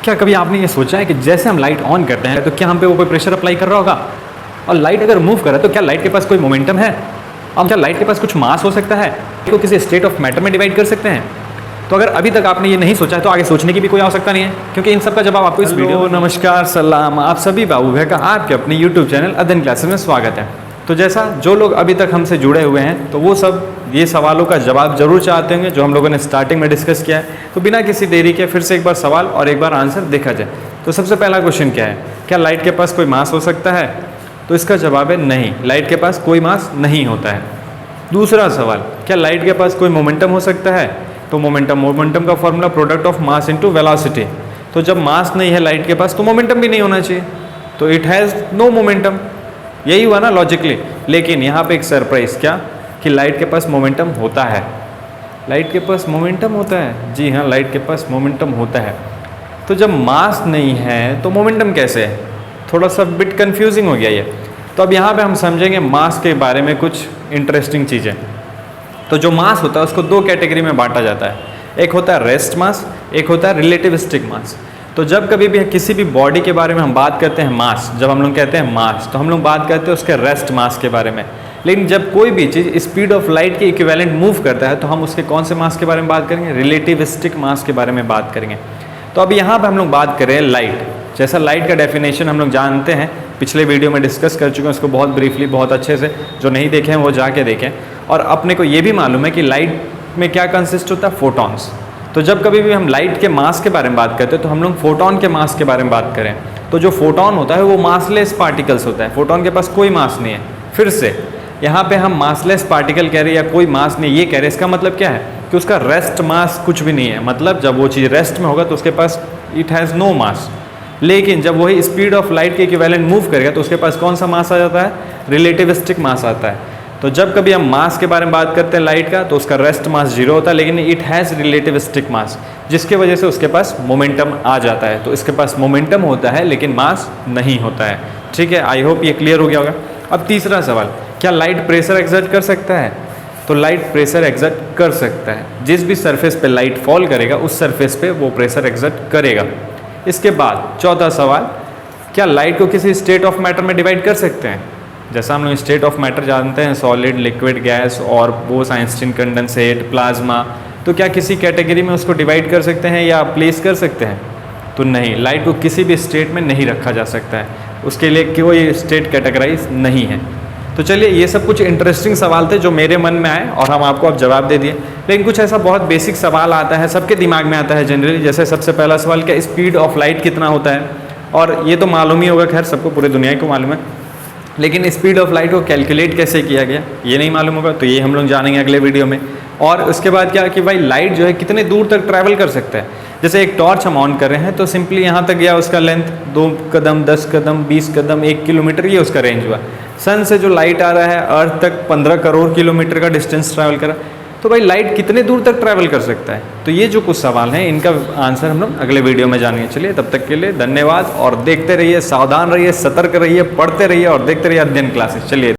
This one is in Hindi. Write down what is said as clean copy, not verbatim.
क्या कभी आपने ये सोचा है कि जैसे हम लाइट ऑन करते हैं तो क्या हम पे वो कोई प्रेशर अप्लाई कर रहा होगा? और लाइट अगर मूव कर रहा है तो क्या लाइट के पास कोई मोमेंटम है? और क्या लाइट के पास कुछ मास हो सकता है? इसको किसी स्टेट ऑफ मैटर में डिवाइड कर सकते हैं? तो अगर अभी तक आपने ये नहीं सोचा है तो आगे सोचने की भी कोई आवश्यकता नहीं है, क्योंकि इन सब का जवाब आपको इस वीडियो। नमस्कार, सलाम, आप सभी बाबू भैया का आपके अपने यूट्यूब चैनल अध्ययन क्लासेस में स्वागत है। तो जैसा जो लोग अभी तक हमसे जुड़े हुए हैं तो वो सब ये सवालों का जवाब जरूर चाहते होंगे जो हम लोगों ने स्टार्टिंग में डिस्कस किया है। तो बिना किसी देरी के फिर से एक बार सवाल और एक बार आंसर देखा जाए। तो सबसे पहला क्वेश्चन क्या है, क्या लाइट के पास कोई मास हो सकता है? तो इसका जवाब है नहीं, लाइट के पास कोई मास नहीं होता है। दूसरा सवाल, क्या लाइट के पास कोई मोमेंटम हो सकता है? तो मोमेंटम का formula product of mass into velocity. तो जब मास नहीं है लाइट के पास तो मोमेंटम भी नहीं होना चाहिए, तो इट हैज़ नो मोमेंटम। यही हुआ ना लॉजिकली। लेकिन यहाँ पे एक सरप्राइज, क्या कि लाइट के पास मोमेंटम होता है। लाइट के पास मोमेंटम होता है, जी हाँ, लाइट के पास मोमेंटम होता है। तो जब मास नहीं है तो मोमेंटम कैसे है? थोड़ा सा बिट कंफ्यूजिंग हो गया ये। तो अब यहाँ पे हम समझेंगे मास के बारे में कुछ इंटरेस्टिंग चीज़ें। तो जो मास होता है उसको दो कैटेगरी में बांटा जाता है, एक होता है रेस्ट मास, एक होता है रिलेटिविस्टिक मास। तो जब कभी भी किसी भी बॉडी के बारे में हम बात करते हैं मास, जब हम लोग कहते हैं मास तो हम लोग बात करते हैं उसके रेस्ट मास के बारे में। लेकिन जब कोई भी चीज़ स्पीड ऑफ लाइट के इक्विवेलेंट मूव करता है तो हम उसके कौन से मास के बारे में बात करेंगे? रिलेटिविस्टिक मास के बारे में बात करेंगे। तो अब यहाँ पर हम लोग बात करें लाइट। जैसा लाइट का डेफिनेशन हम लोग जानते हैं, पिछले वीडियो में डिस्कस कर चुके हैं उसको बहुत ब्रीफली, बहुत अच्छे से। जो नहीं देखे हैं वो जाके देखें। और अपने को ये भी मालूम है कि लाइट में क्या कंसिस्ट होता है? फोटॉन्स। तो जब कभी भी हम लाइट के मास के बारे में बात करते हैं तो हम लोग फोटॉन के मास के बारे में बात करें तो जो फोटॉन होता है वो मासलेस पार्टिकल्स होता है। फोटॉन के पास कोई मास नहीं है। फिर से यहाँ पे हम मासलेस पार्टिकल कह रहे हैं या कोई मास नहीं ये कह रहे हैं, इसका मतलब क्या है कि उसका रेस्ट मास कुछ भी नहीं है। मतलब जब वो चीज़ रेस्ट में होगा तो उसके पास इट हैज़ नो मास। लेकिन जब वही स्पीड ऑफ लाइट के इक्विवेलेंट मूव करेगा तो उसके पास कौन सा मास आ जाता है? रिलेटिविस्टिक मास आता है। तो जब कभी हम मास के बारे में बात करते हैं लाइट का तो उसका रेस्ट मास जीरो होता है, लेकिन इट हैज़ रिलेटिविस्टिक मास, जिसके वजह से उसके पास मोमेंटम आ जाता है। तो इसके पास मोमेंटम होता है लेकिन मास नहीं होता है। ठीक है, आई होप ये क्लियर हो गया होगा। अब तीसरा सवाल, क्या लाइट प्रेशर एक्सर्ट कर सकता है? तो लाइट प्रेशर एक्सर्ट कर सकता है। जिस भी सरफेस पे लाइट फॉल करेगा उस सरफेस पे वो प्रेशर एक्सर्ट करेगा। इसके बाद चौथा सवाल, क्या लाइट को किसी स्टेट ऑफ मैटर में डिवाइड कर सकते हैं? जैसा हम लोग स्टेट ऑफ मैटर जानते हैं, सॉलिड, लिक्विड, गैस और बोस, आइंस्टीन, कंडेंसेट, प्लाज्मा। तो क्या किसी कैटेगरी में उसको डिवाइड कर सकते हैं या प्लेस कर सकते हैं? तो नहीं, लाइट को किसी भी स्टेट में नहीं रखा जा सकता है, उसके लिए कोई स्टेट कैटेगराइज नहीं है। तो चलिए, ये सब कुछ इंटरेस्टिंग सवाल थे जो मेरे मन में आए और हम आपको अब जवाब दे दिए। लेकिन कुछ ऐसा बहुत बेसिक सवाल आता है, सबके दिमाग में आता है जनरली। जैसे सबसे पहला सवाल, क्या स्पीड ऑफ लाइट कितना होता है? और ये तो मालूम ही होगा, खैर सबको, पूरी दुनिया को मालूम है। लेकिन स्पीड ऑफ लाइट को कैलकुलेट कैसे किया गया ये नहीं मालूम होगा, तो ये हम लोग जानेंगे अगले वीडियो में। और उसके बाद क्या कि भाई लाइट जो है कितने दूर तक ट्रैवल कर सकता है। जैसे एक टॉर्च हम ऑन कर रहे हैं तो सिंपली यहाँ तक गया, उसका लेंथ 2 कदम, 10 कदम, 20 कदम, 1 किलोमीटर, ये उसका रेंज हुआ। सन से जो लाइट आ रहा है अर्थ तक 15 करोड़ किलोमीटर का डिस्टेंस ट्रैवल करा। तो भाई लाइट कितने दूर तक ट्रैवल कर सकता है? तो ये जो कुछ सवाल हैं इनका आंसर हम लोग अगले वीडियो में जानेंगे। चलिए, तब तक के लिए धन्यवाद और देखते रहिए, सावधान रहिए, सतर्क रहिए, पढ़ते रहिए और देखते रहिए अध्ययन क्लासेस। चलिए।